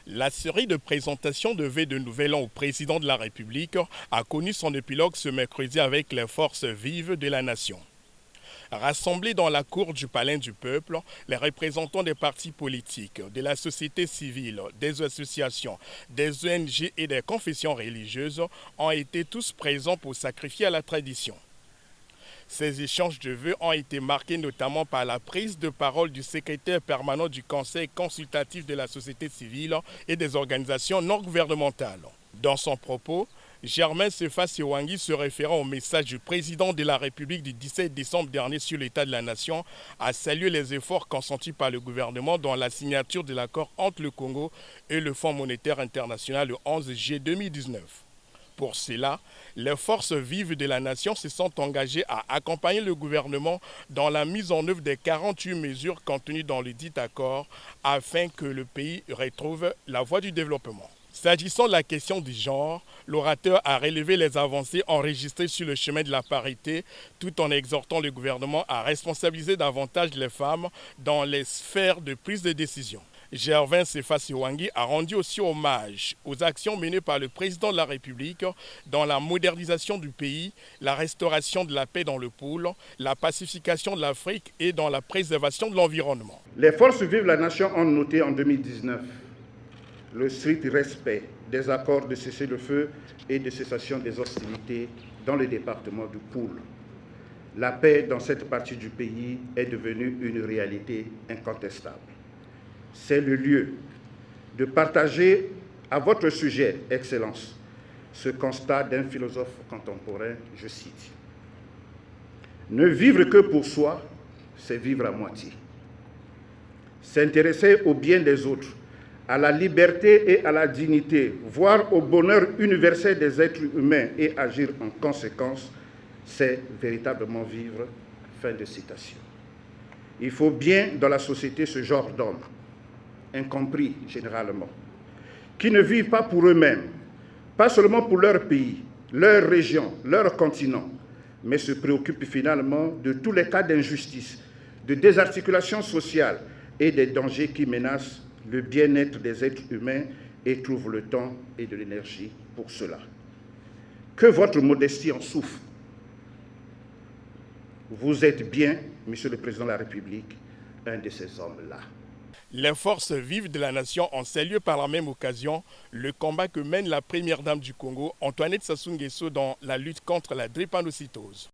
La série de présentations de vœux de Nouvel An au président de la République a connu son épilogue ce mercredi avec les forces vives de la nation. Rassemblés dans la cour du Palais du Peuple, les représentants des partis politiques, de la société civile, des associations, des ONG et des confessions religieuses ont été tous présents pour sacrifier à la tradition. Ces échanges de vœux ont été marqués notamment par la prise de parole du secrétaire permanent du Conseil consultatif de la société civile et des organisations non gouvernementales. Dans son propos, Germain Sefa Sewangui, se référant au message du président de la République du 17 décembre dernier sur l'état de la nation, a salué les efforts consentis par le gouvernement dans la signature de l'accord entre le Congo et le Fonds monétaire international le 11 juillet 2019. Pour cela, les forces vives de la nation se sont engagées à accompagner le gouvernement dans la mise en œuvre des 48 mesures contenues dans le dit accord afin que le pays retrouve la voie du développement. S'agissant de la question du genre, l'orateur a relevé les avancées enregistrées sur le chemin de la parité tout en exhortant le gouvernement à responsabiliser davantage les femmes dans les sphères de prise de décision. Germain Sefa Sewangui a rendu aussi hommage aux actions menées par le président de la République dans la modernisation du pays, la restauration de la paix dans le pôle, la pacification de l'Afrique et dans la préservation de l'environnement. Les forces vives de la nation ont noté en 2019 le strict respect des accords de cessez-le-feu et de cessation des hostilités dans le département du Pôle. La paix dans cette partie du pays est devenue une réalité incontestable. C'est le lieu de partager à votre sujet, Excellence, ce constat d'un philosophe contemporain, je cite. « Ne vivre que pour soi, c'est vivre à moitié. S'intéresser au bien des autres, à la liberté et à la dignité, voire au bonheur universel des êtres humains et agir en conséquence, c'est véritablement vivre. » Fin de citation. Il faut bien dans la société ce genre d'hommes, incompris généralement, qui ne vivent pas pour eux-mêmes, pas seulement pour leur pays, leur région, leur continent, mais se préoccupent finalement de tous les cas d'injustice, de désarticulation sociale et des dangers qui menacent le bien-être des êtres humains et trouvent le temps et de l'énergie pour cela. Que votre modestie en souffre. Vous êtes bien, Monsieur le Président de la République, un de ces hommes-là. Les forces vives de la nation ont salué par la même occasion le combat que mène la première dame du Congo, Antoinette Sassou Nguesso, dans la lutte contre la drépanocytose.